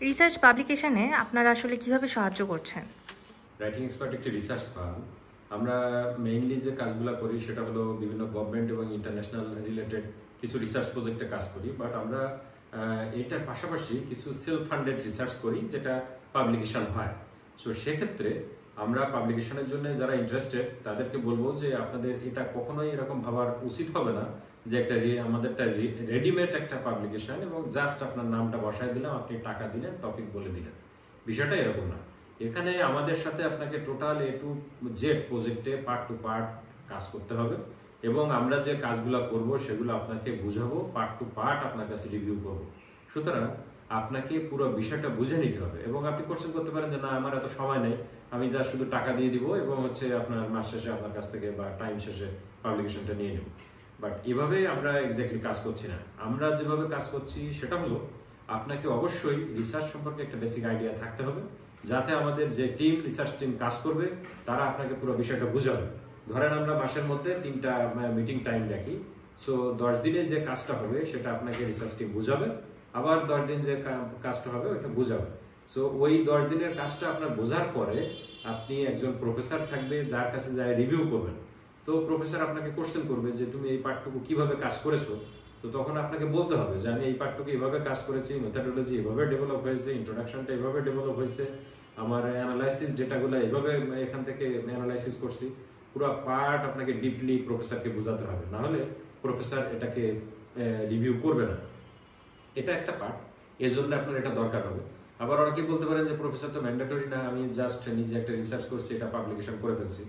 Research পাবলিকেশনে আপনারা আসলে কিভাবে সাহায্য করছেন? রাইটিং এক্সপার্ট একটি রিসার্চ ফার্ম। আমরা মেইনলি যে কাজগুলো করি সেটা হলো বিভিন্ন গভর্নমেন্ট এবং ইন্টারন্যাশনাল রিলেটেড কিছু রিসার্চ প্রজেক্টে কাজ করি, বাট আমরা এটার পাশাপাশি কিছু সেলফ ফান্ডেড রিসার্চ করি যেটা পাবলিকেশন হয়। সো সেক্ষেত্রে আমরা পাবলিকেশনের জন্য যারা ইন্টারেস্টেড তাদেরকে বলবো যে আপনাদের এটা কখনোই এরকম ভাবার উচিত হবে না যে আমাদেরটা রেডিমেড একটা পাবলিকেশন এবং জাস্ট আপনার নামটা বসায় দিলাম, আপনি টাকা দিলেন, টপিক বলে দিলেন। বিষয়টা এরকম না। এখানে আমাদের সাথে আপনাকে টোটাল A to Z প্রজেক্টে পার্ট টু পার্ট কাজ করতে হবে এবং আমরা যে কাজগুলো করব সেগুলো আপনাকে বুঝাবো, পার্ট টু পার্ট আপনার কাছে রিভিউ করব। সুতরাং আপনাকে পুরো বিষয়টা বুঝে নিতে হবে এবং আপনি কোশ্চেন করতে পারেন যে না আমার এত সময় নেই, আমি যা শুধু টাকা দিয়ে দিব এবং আপনার মাস শেষে আপনার কাছ থেকে বা টাইম শেষে পাবলিকেশনটা নিয়ে নেব। বাট এভাবে আমরা এক্স্যাক্টলি কাজ করছি না। আমরা যেভাবে কাজ করছি সেটা হলো আপনাকে অবশ্যই রিসার্চ সম্পর্কে একটা বেসিক আইডিয়া থাকতে হবে, যাতে আমাদের যে রিসার্চ টিম কাজ করবে তারা আপনাকে পুরো বিষয়টা বুঝাবে। ধরেন আমরা মাসের মধ্যে 3টা মিটিং টাইম রাখি। সো 10 দিনে যে কাজটা হবে সেটা আপনাকে রিসার্চ টিম বুঝাবে, আবার 10 দিন যে কাজটা হবে ওইটা বুঝাবে। সো ওই 10 দিনের কাজটা আপনার বোঝার পরে আপনি একজন প্রফেসর থাকবে যার কাছে যায় রিভিউ করবেন। তো প্রফেসর আপনাকে কোশ্চেন করবে যে তুমি এই পার্টটুকু কিভাবে কাজ করেছো। তো তখন আপনাকে বলতে হবে যে আমি এই পার্টটুকু এইভাবে কাজ করেছি, মেথডোলজি এভাবে ডেভেলপ হয়েছে, ইন্ট্রোডাকশনটা এভাবে ডেভেলপ হয়েছে, আমার অ্যানালাইসিস ডেটাগুলো এভাবে এখান থেকে অ্যানালাইসিস করছি। পুরো পার্ট আপনাকে ডিপলি প্রফেসরকে বোঝাতে হবে, না হলে প্রফেসর এটাকে রিভিউ করবে না। এটা একটা পার্ট, এর জন্য আপনার এটা দরকার হবে। আবার অনেকেই বলতে পারেন যে প্রফেসর তো ম্যান্ডেটরি না, আমি জাস্ট নিজে একটা রিসার্চ করছি, এটা পাবলিকেশন করে ফেলছি।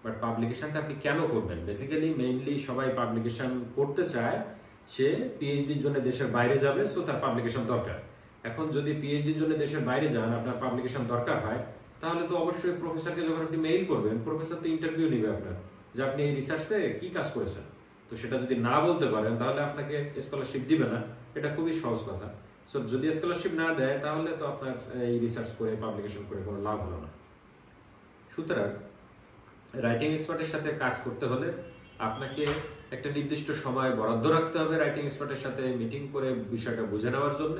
বাট পাবলিকেশনটা আপনি কেন করবেন? বেসিক্যালি মেইনলি সবাই পাবলিকেশন করতে চায়, সে পিএইচডির জন্য দেশের বাইরে যাবে, সো তার পাবলিকেশন দরকার। এখন যদি পিএইচডির জন্য দেশের বাইরে যান, আপনার পাবলিকেশন দরকার হয়, তাহলে তো অবশ্যই প্রফেসরকে যখন আপনি মেইল করবেন, প্রফেসর তো ইন্টারভিউ নিবে আপনার যে আপনি এই রিসার্চে কি কাজ করেছেন। তো সেটা যদি না বলতে পারেন তাহলে আপনাকে স্কলারশিপ দিবে না। এটা খুবই সহজ কথা। সো যদি স্কলারশিপ না দেয় তাহলে তো আপনার এই রিসার্চ করে পাবলিকেশন করে কোনো লাভ হলো না। সুতরাং রাইটিং এক্সপার্টের সাথে কাজ করতে হলে আপনাকে একটা নির্দিষ্ট সময় বরাদ্দ রাখতে হবে রাইটিং এক্সপার্টের সাথে মিটিং করে বিষয়টা বুঝে নেওয়ার জন্য,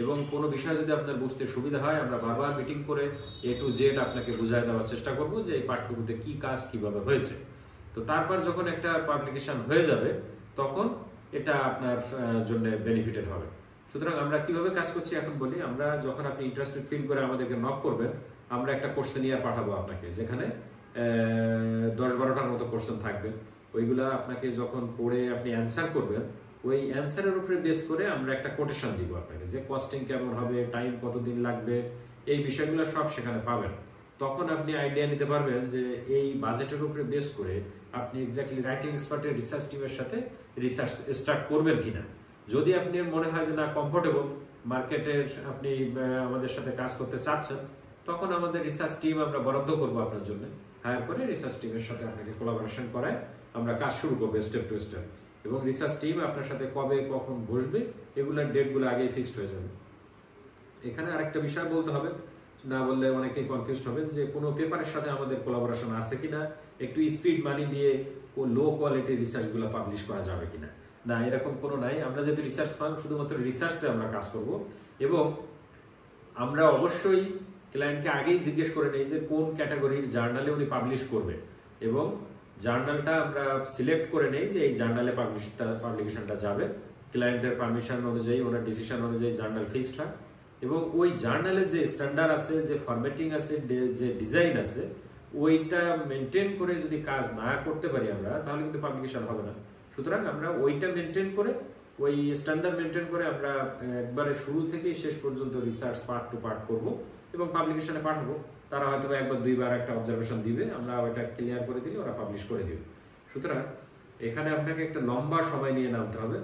এবং কোনো বিষয় যদি আপনার বুঝতে সুবিধা হয় আমরা বারবার মিটিং করে A to Z আপনাকে বুঝায় দেওয়ার চেষ্টা করব যে এই পাঠ্যপুস্তকে কি কাজ কিভাবে হয়েছে। তো তারপর যখন একটা পাবলিকেশন হয়ে যাবে তখন এটা আপনার জন্য বেনিফিটেড হবে। সুতরাং আমরা কিভাবে কাজ করছি এখন বলি। আমরা যখন আপনি ইন্টারেস্টেড ফিল করে আমাদেরকে নক করবেন, আমরা একটা কোশ্চেন নিয়ে পাঠাবো আপনাকে, যেখানে 10-12টার মতো কোশ্চেন থাকবে। ওইগুলা আপনাকে যখন পড়ে আপনি অ্যান্সার করবেন, ওই অ্যান্সারের উপরে বেস করে আমরা একটা কোটেশন দিব আপনাকে, যে কস্টিং কেমন হবে, টাইম কতদিন লাগবে, এই বিষয়গুলো সব সেখানে পাবেন। তখন আপনি আইডিয়া নিতে পারবেন যে এই বাজেটের উপরে বেস করে আপনি এক্স্যাক্টলি রাইটিং এক্সপার্টের রিসার্চ টিমের সাথে রিসার্চ স্টার্ট করবেন কিনা। যদি আপনি মনে হয় যে না কমফোর্টেবল মার্কেটের আপনি আমাদের সাথে কাজ করতে চাচ্ছেন, তখন আমাদের রিসার্চ টিম আমরা বরাদ্দ করবো আপনার জন্য, হায়ার করে রিসার্চ টিমের সাথে আপনাকে কোলাবোরেশন করায় আমরা কাজ শুরু করবো স্টেপ টু স্টেপ। এবং রিসার্চ টিম আপনার সাথে কবে কখন বসবে এগুলোর ডেটগুলো আগেই ফিক্সড হয়ে যাবে। এখানে আরেকটা বিষয় বলতে হবে, না বললে অনেকেই কনফিউজড হবেন যে কোনো পেপারের সাথে আমাদের কোলাবোরেশন আছে কিনা, একটু স্পিড মানি দিয়ে লো কোয়ালিটি রিসার্চগুলো পাবলিশ করা যাবে কিনা। না, এরকম কোনো নাই। আমরা যেহেতু রিসার্চ ফার্ম, শুধুমাত্র রিসার্চে আমরা কাজ করব এবং আমরা অবশ্যই ক্লায়েন্টকে আগেই জিজ্ঞেস করে নেই যে কোন ক্যাটাগরির জার্নালে উনি পাবলিশ করবে, এবং জার্নালটা আমরা সিলেক্ট করে নেই যে এই জার্নালে পাবলিকেশনটা যাবে। ক্লায়েন্টের পারমিশন অনুযায়ী, ওনার ডিসিশন অনুযায়ী জার্নাল ফিক্সড হয়, এবং ওই জার্নালে যে স্ট্যান্ডার্ড আছে, যে ফরম্যাটিং আছে, যে ডিজাইন আছে, ওইটা মেনটেন করে যদি কাজ না করতে পারি আমরা, তাহলে কিন্তু পাবলিকেশন হবে না। সুতরাং আমরা ওইটা মেনটেন করে, ওই স্ট্যান্ডার্ড মেনটেন করে আমরা একবারে শুরু থেকেই শেষ পর্যন্ত রিসার্চ পার্ট টু পার্ট করব এবং পাবলিকেশনে পাঠাবো। তারা হয়তো একবার দুইবার একটা অবজারভেশন দিবে, আমরা ওইটা ক্লিয়ার করে দিলে ওরা পাবলিশ করে দিবে। সুতরাং এখানে আপনাকে একটা লম্বা সময় নিয়ে নামতে হবে।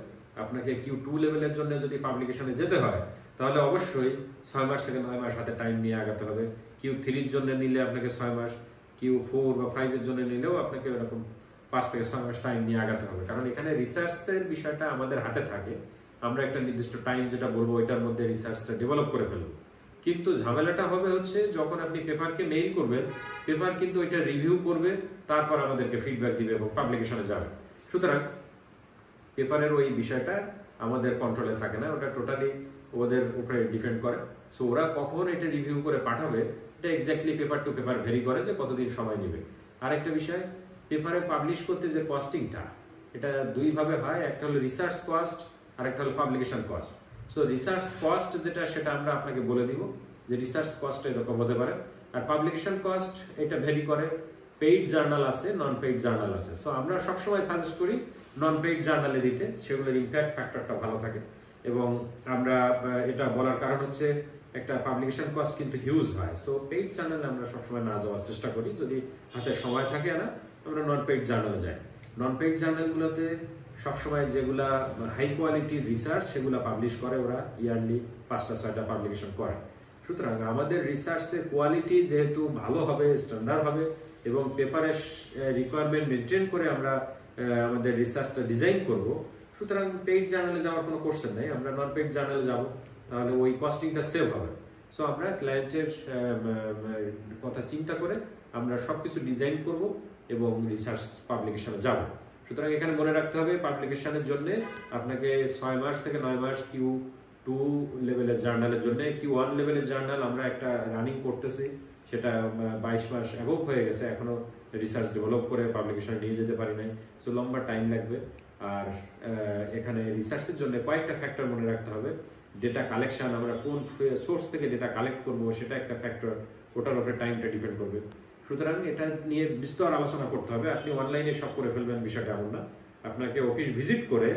আপনাকে Q2 লেভেলের জন্য যদি পাবলিকেশনে যেতে হয় তাহলে অবশ্যই 6 মাস থেকে 9 মাস হাতে টাইম নিয়ে আগাতে হবে। Q3-র জন্য নিলে আপনাকে 6 মাস, Q4 বা 5-এর জন্য নিলেও আপনাকে এরকম 5 থেকে 6 মাস টাইম নিয়ে আগাতে হবে, কারণ এখানে রিসার্চের বিষয়টা আমাদের হাতে থাকে। আমরা একটা নির্দিষ্ট টাইম যেটা বলবো ওইটার মধ্যে রিসার্চটা ডেভেলপ করে ফেলবো। কিন্তু ঝামেলাটা হবে হচ্ছে যখন আপনি পেপারকে মেইল করবেন, পেপার কিন্তু ওইটা রিভিউ করবে, তারপর আমাদেরকে ফিডব্যাক দিবে এবং পাবলিকেশনে যাবে। সুতরাং পেপারের ওই বিষয়টা আমাদের কন্ট্রোলে থাকে না, ওটা টোটালি ওদের উপরে ডিপেন্ড করে। সো ওরা কখন এটা রিভিউ করে পাঠাবে এটা এক্স্যাক্টলি পেপার টু পেপার ভেরি করে যে কতদিন সময় নেবে। আরেকটা বিষয়, পেপারে পাবলিশ করতে যে কস্টিংটা, এটা দুইভাবে হয়, একটা হলো রিসার্চ কস্ট আর একটা হলো publication cost. So research cost যেটা সেটা আমরা আপনাকে বলে দিব যে রিসার্চ কস্ট এরকম হতে পারে, আর পাবলিকেশন কস্ট এটা ভেরি করে। পেইড জার্নাল আছে, নন পেইড জার্নাল আছে। সো আমরা সবসময় সাজেস্ট করি নন পেইড জার্নালে দিতে, সেগুলোর ইম্প্যাক্ট ফ্যাক্টরটা ভালো থাকে। এবং আমরা এটা বলার কারণ হচ্ছে একটা পাবলিকেশন কস্ট কিন্তু হিউজ হয়। সো পেইড জার্নালে আমরা সবসময় না যাওয়ার চেষ্টা করি, যদি হাতে সময় থাকে না আমরা নন পেইড জার্নালে যাই। নন পেইড জার্নালগুলোতে সবসময় যেগুলা হাই কোয়ালিটির রিসার্চ সেগুলো পাবলিশ করে ওরা, ইয়ারলি 5টা-6টা পাবলিকেশন করে। সুতরাং আমাদের রিসার্চের কোয়ালিটি যেহেতু ভালো হবে, স্ট্যান্ডার্ড হবে এবং পেপারের রিকোয়ারমেন্ট মেনটেন করে আমরা আমাদের রিসার্চটা ডিজাইন করব, সুতরাং পেইড জার্নালে যাওয়ার কোনো কোশ্চেন নেই, আমরা নন পেইড জার্নালে যাব, তাহলে ওই কস্টিংটা সেভ হবে। সো আমরা ক্লায়েন্টের কথা চিন্তা করে আমরা সবকিছু ডিজাইন করব এবং রিসার্চ পাবলিকেশনে যাব। সুতরাং এখানে মনে রাখতে হবে পাবলিকেশনের জন্য আপনাকে 6 মাস থেকে 9 মাস Q2 লেভেলের জার্নালের জন্য, Q1 লেভেলের জার্নাল আমরা একটা রানিং করতেছি, সেটা 22 মাস অ্যাবভ হয়ে গেছে, এখনো রিসার্চ ডেভেলপ করে পাবলিকেশন নিয়ে যেতে পারি নাই। সো লম্বা টাইম লাগবে। আর এখানে রিসার্চের জন্য কয়েকটা ফ্যাক্টর মনে রাখতে হবে। ডেটা কালেকশন, আমরা কোন সোর্স থেকে ডেটা কালেক্ট করব সেটা একটা ফ্যাক্টর, ওটার উপরে টাইমটা ডিপেন্ড করবে। সুতরাং এটা নিয়ে বিস্তর আলোচনা করতে হবে। আপনি অনলাইনে সব করে ফেলবেন বিষয়টা এমন না, আপনাকে অফিস ভিজিট করে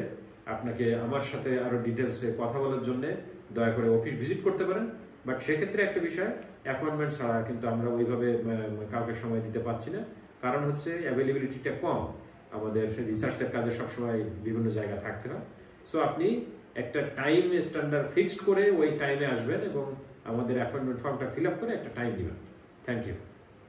আপনাকে আমার সাথে আরো ডিটেলসে কথা বলার জন্য দয়া করে অফিস ভিজিট করতে পারেন। বাট সেক্ষেত্রে একটা বিষয়, অ্যাপয়েন্টমেন্ট ছাড়া কিন্তু আমরা ওইভাবে কাউকে সময় দিতে পারছি না, কারণ হচ্ছে অ্যাভেলেবিলিটিটা কম, আমাদের রিসার্চের কাজে সবসময় বিভিন্ন জায়গায় থাকতে হয়। সো আপনি একটা টাইম স্ট্যান্ডার্ড ফিক্সড করে ওই টাইমে আসবেন এবং আমাদের অ্যাপয়েন্টমেন্ট ফর্মটা ফিল আপ করে একটা টাইম দিবেন। Thank you.